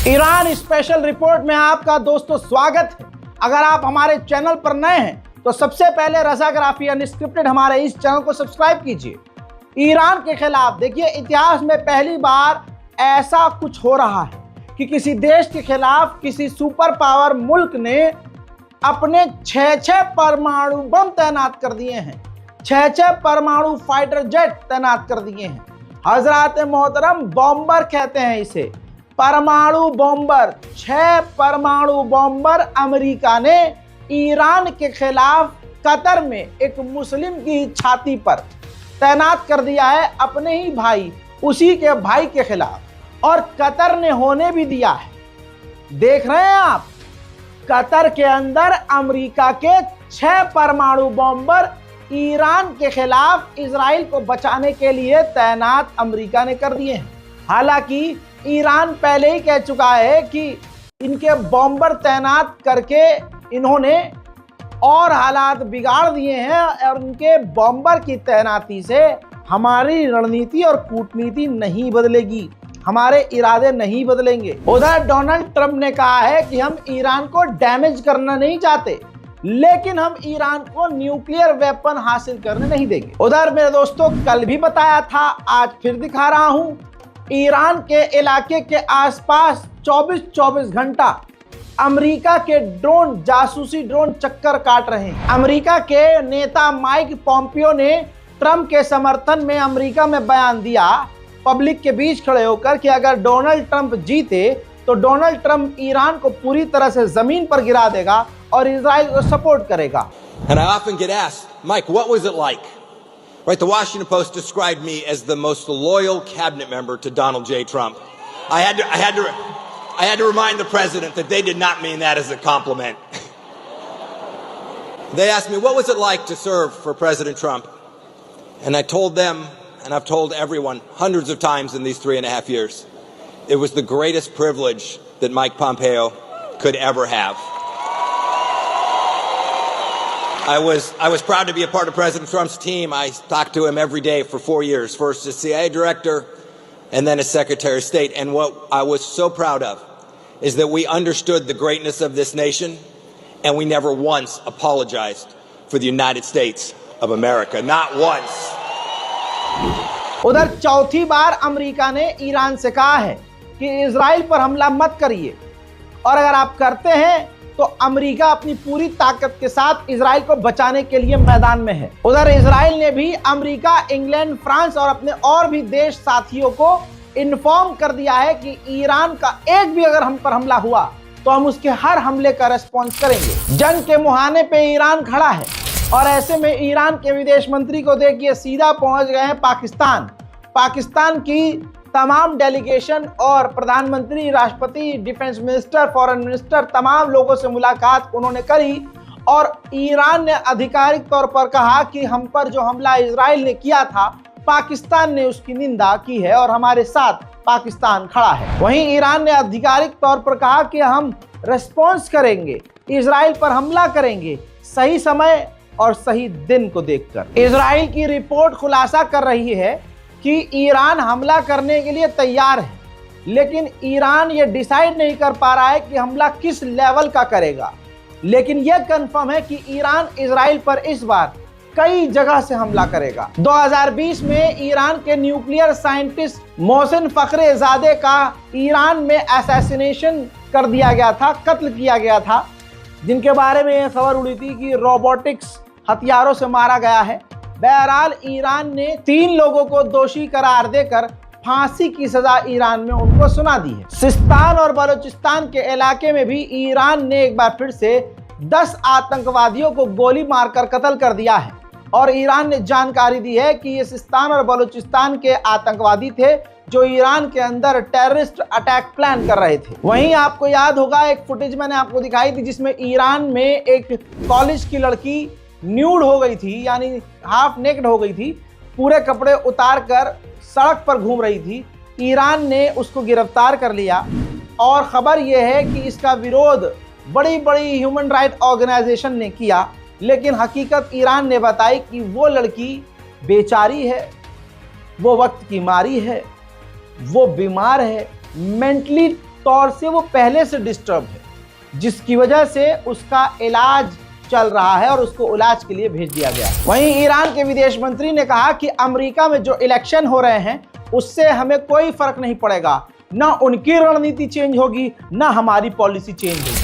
Iran special report में आपका दोस्तों स्वागत है। अगर आप हमारे चैनल पर नए हैं तो सबसे पहले रज़ाग्राफी अनस्क्रिप्टेड हमारे इस चैनल को सब्सक्राइब कीजिए। ईरान के खिलाफ देखिए, इतिहास में पहली बार ऐसा कुछ हो रहा है कि किसी देश के खिलाफ किसी सुपर पावर मुल्क ने अपने 6 परमाणु बम तैनात कर दिए हैं, 6 परमाणु फाइटर जेट तैनात कर दिए हैं। हजरात मोहतरम, बॉम्बर कहते हैं इसे, परमाणु बॉम्बर। 6 परमाणु बॉम्बर अमेरिका ने ईरान के खिलाफ कतर में एक मुस्लिम की छाती पर तैनात कर दिया है, अपने ही भाई, उसी के भाई के खिलाफ, और कतर ने होने भी दिया है। देख रहे हैं आप, कतर के अंदर अमेरिका के 6 परमाणु बॉम्बर ईरान के खिलाफ इजराइल को बचाने के लिए तैनात अमेरिका ने कर दिए हैं। हालांकि ईरान पहले ही कह चुका है कि इनके बॉम्बर तैनात करके इन्होंने और हालात बिगाड़ दिए हैं और इनके बॉम्बर की तैनाती से हमारी रणनीति और कूटनीति नहीं बदलेगी, हमारे इरादे नहीं बदलेंगे। उधर डोनाल्ड ट्रंप ने कहा है कि हम ईरान को डैमेज करना नहीं चाहते, लेकिन हम ईरान को न्यूक्लियर वेपन हासिल करने नहीं देंगे। उधर मेरे दोस्तों, कल भी बताया था, आज फिर दिखा रहा हूं, ईरान के इलाके के आसपास 24-24 घंटा अमेरिका के ड्रोन, जासूसी ड्रोन चक्कर काट रहे हैं। अमेरिका के नेता माइक पॉम्पियो ने ट्रंप के समर्थन में अमेरिका में बयान दिया, पब्लिक के बीच खड़े होकर, कि अगर डोनाल्ड ट्रंप जीते तो डोनाल्ड ट्रंप ईरान को पूरी तरह से जमीन पर गिरा देगा और इजराइल को सपोर्ट करेगा। And I often get asked, Mike, what was it like? Right, the Washington Post described me as the most loyal cabinet member to Donald J. Trump. I had to remind the president that they did not mean that as a compliment. They asked me, what was it like to serve for President Trump? And I told them, and I've told everyone hundreds of times in these 3.5 years, it was the greatest privilege that Mike Pompeo could ever have. I was proud to be a part of President Trump's team. I talked to him every day for 4 years, first as CIA director and then as Secretary of State. And what I was so proud of is that we understood the greatness of this nation and we never once apologized for the United States of America. Not once. उधर चौथी बार America ने Iran से कहा है कि Israel पर हमला मत करिए, और अगर आप करते हैं तो अमेरिका अपनी पूरी ताकत के साथ इजराइल को बचाने के लिए मैदान में है। उधर इजराइल ने भी अमेरिका, इंग्लैंड, फ्रांस और अपने और भी देश साथियों को इन्फॉर्म कर दिया है कि ईरान का एक भी अगर हम पर हमला हुआ तो हम उसके हर हमले का रिस्पॉन्स करेंगे। जंग के मुहाने पे ईरान खड़ा है और ऐसे में ईरान के विदेश मंत्री को देखिए, सीधा पहुंच गए हैं पाकिस्तान। पाकिस्तान की तमाम डेलीगेशन और प्रधानमंत्री, राष्ट्रपति, डिफेंस मिनिस्टर, फॉरेन मिनिस्टर, तमाम लोगों से मुलाकात उन्होंने करी और ईरान ने आधिकारिक तौर पर कहा कि हम पर जो हमला इजराइल ने किया था, पाकिस्तान ने उसकी निंदा की है और हमारे साथ पाकिस्तान खड़ा है। वहीं ईरान ने आधिकारिक तौर पर कहा कि हम रिस्पॉन्स करेंगे, इजराइल पर हमला करेंगे, सही समय और सही दिन को देखकर। इजराइल की रिपोर्ट खुलासा कर रही है कि ईरान हमला करने के लिए तैयार है, लेकिन ईरान ये डिसाइड नहीं कर पा रहा है कि हमला किस लेवल का करेगा। लेकिन यह कंफर्म है कि ईरान इजराइल पर इस बार कई जगह से हमला करेगा। 2020 में ईरान के न्यूक्लियर साइंटिस्ट मोहसिन फखरेजादे का ईरान में असैसिनेशन कर दिया गया था, कत्ल किया गया था, जिनके बारे में यह खबर उड़ी थी कि रोबोटिक्स हथियारों से मारा गया है। बहरहाल ईरान ने 3 लोगों को दोषी करार देकर फांसी की सजा ईरान में उनको सुना दी है। सिस्तान और बलूचिस्तान के इलाके में भी ईरान ने एक बार फिर से 10 आतंकवादियों को गोली मारकर कत्ल कर दिया है और ईरान ने जानकारी दी है कि ये सिस्तान और बलूचिस्तान के आतंकवादी थे जो ईरान के अंदर टेररिस्ट अटैक प्लान कर रहे थे। वहीं आपको याद होगा, एक फुटेज मैंने आपको दिखाई थी जिसमें ईरान में एक कॉलेज की लड़की न्यूड हो गई थी, यानी हाफ नेक्ड हो गई थी, पूरे कपड़े उतार कर सड़क पर घूम रही थी। ईरान ने उसको गिरफ्तार कर लिया और खबर यह है कि इसका विरोध बड़ी बड़ी ह्यूमन राइट ऑर्गेनाइजेशन ने किया, लेकिन हकीकत ईरान ने बताई कि वो लड़की बेचारी है, वो वक्त की मारी है, वो बीमार है, मेंटली तौर से वो पहले से डिस्टर्ब है, जिसकी वजह से उसका इलाज चल रहा है और उसको इलाज के लिए भेज दिया गया। वहीं ईरान के विदेश मंत्री ने कहा कि अमेरिका में जो इलेक्शन हो रहे हैं उससे हमें कोई फर्क नहीं पड़ेगा, ना उनकी रणनीति चेंज होगी ना हमारी पॉलिसी चेंज होगी।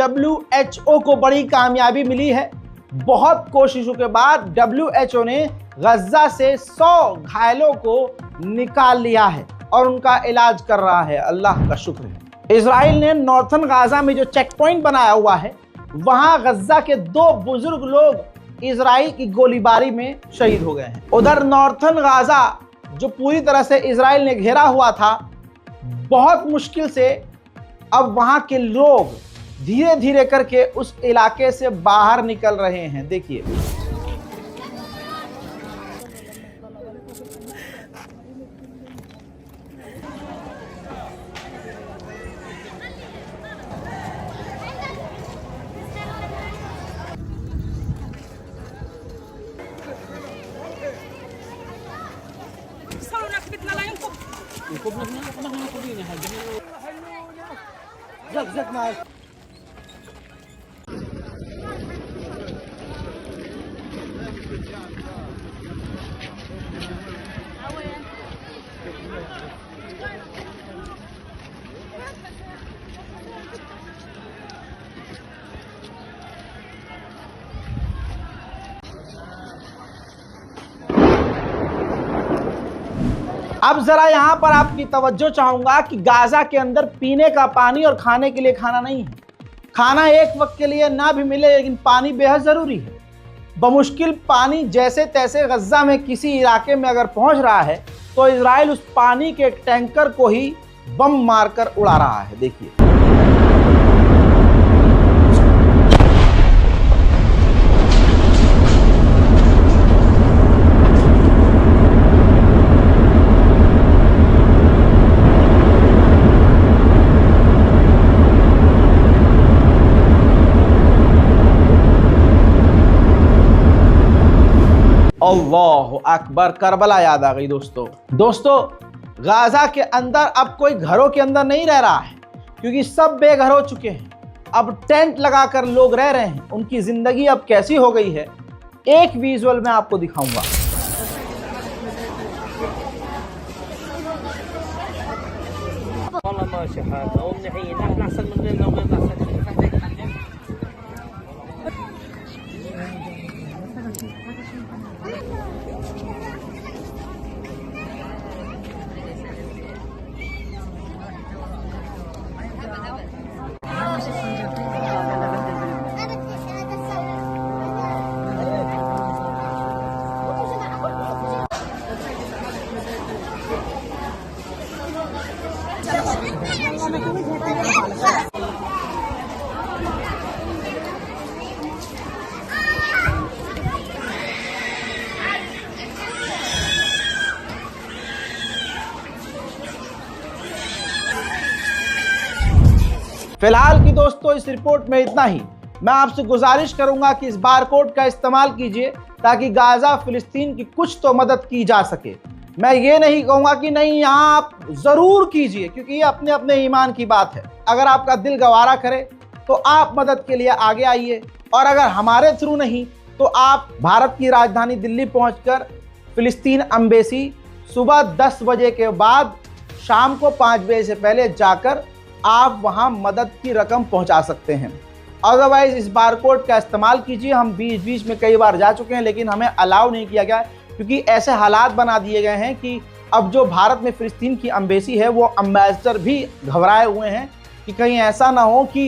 WHO को बड़ी कामयाबी मिली है। बहुत कोशिशों के बाद WHO ने गज्जा से 100 घायलों को निकाल लिया है और उनका इलाज कर रहा है। अल्लाह का शुक्र है। इजराइल ने नॉर्थन गाजा में जो चेक पॉइंट बनाया हुआ है वहां गज्जा के 2 बुजुर्ग लोग इजराइल की गोलीबारी में शहीद हो गए हैं। उधर नॉर्थन गाजा जो पूरी तरह से इजराइल ने घेरा हुआ था, बहुत मुश्किल से अब वहां के लोग धीरे धीरे करके उस इलाके से बाहर निकल रहे हैं। देखिए अब जरा यहां पर आपकी तवज्जो चाहूंगा कि गाजा के अंदर पीने का पानी और खाने के लिए खाना नहीं है। खाना एक वक्त के लिए ना भी मिले लेकिन पानी बेहद जरूरी है। बमुश्किल पानी जैसे तैसे गज्जा में किसी इलाके में अगर पहुंच रहा है तो इजराइल उस पानी के टैंकर को ही बम मारकर उड़ा रहा है। देखिए अल्लाह अकबर, करबला याद आ गई दोस्तों गाजा के अंदर अब कोई घरों के अंदर नहीं रह रहा है क्योंकि सब बेघर हो चुके हैं। अब टेंट लगाकर लोग रह रहे हैं। उनकी जिंदगी अब कैसी हो गई है एक विजुअल में आपको दिखाऊंगा। फिलहाल की दोस्तों इस रिपोर्ट में इतना ही। मैं आपसे गुजारिश करूंगा कि इस बारकोड का इस्तेमाल कीजिए ताकि गाजा फिलिस्तीन की कुछ तो मदद की जा सके। मैं ये नहीं कहूंगा कि नहीं, यहाँ आप जरूर कीजिए क्योंकि ये अपने अपने ईमान की बात है। अगर आपका दिल गवारा करे तो आप मदद के लिए आगे आइए और अगर हमारे थ्रू नहीं तो आप भारत की राजधानी दिल्ली पहुंचकर फिलिस्तीन एम्बेसी सुबह 10 बजे के बाद शाम को 5 बजे से पहले जाकर आप वहां मदद की रकम पहुंचा सकते हैं। अदरवाइज इस बारकोड का इस्तेमाल कीजिए। हम बीच बीच में कई बार जा चुके हैं लेकिन हमें अलाउ नहीं किया गया क्योंकि ऐसे हालात बना दिए गए हैं कि अब जो भारत में फिलिस्तीन की एम्बेसी है वो एम्बेसडर भी घबराए हुए हैं कि कहीं ऐसा ना हो कि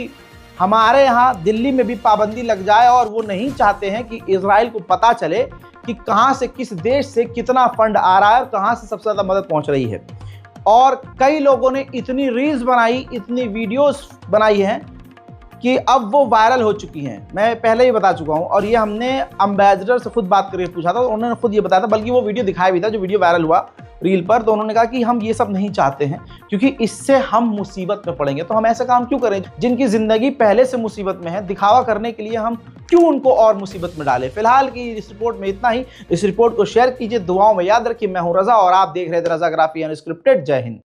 हमारे यहाँ दिल्ली में भी पाबंदी लग जाए और वो नहीं चाहते हैं कि इजराइल को पता चले कि कहाँ से, किस देश से कितना फंड आ रहा है और कहाँ से सबसे ज़्यादा मदद पहुँच रही है। और कई लोगों ने इतनी रील्स बनाई, इतनी वीडियोस बनाई हैं कि अब वो वायरल हो चुकी हैं। मैं पहले ही बता चुका हूं, और ये हमने एम्बेसडर से खुद बात करके पूछा था, उन्होंने खुद ये बताया था, बल्कि वो वीडियो दिखाया भी था जो वीडियो वायरल हुआ रील पर। तो उन्होंने कहा कि हम ये सब नहीं चाहते हैं क्योंकि इससे हम मुसीबत में पड़ेंगे। तो हम ऐसा काम क्यों करें जिनकी ज़िंदगी पहले से मुसीबत में है, दिखावा करने के लिए हम क्यों उनको और मुसीबत में डालें। फिलहाल की इस रिपोर्ट में इतना ही। इस रिपोर्ट को शेयर कीजिए, दुआओं में याद रखिए। मैं हूं रजा और आप देख रहे थे रजाग्राफी अनस्क्रिप्टेड। जय हिंद।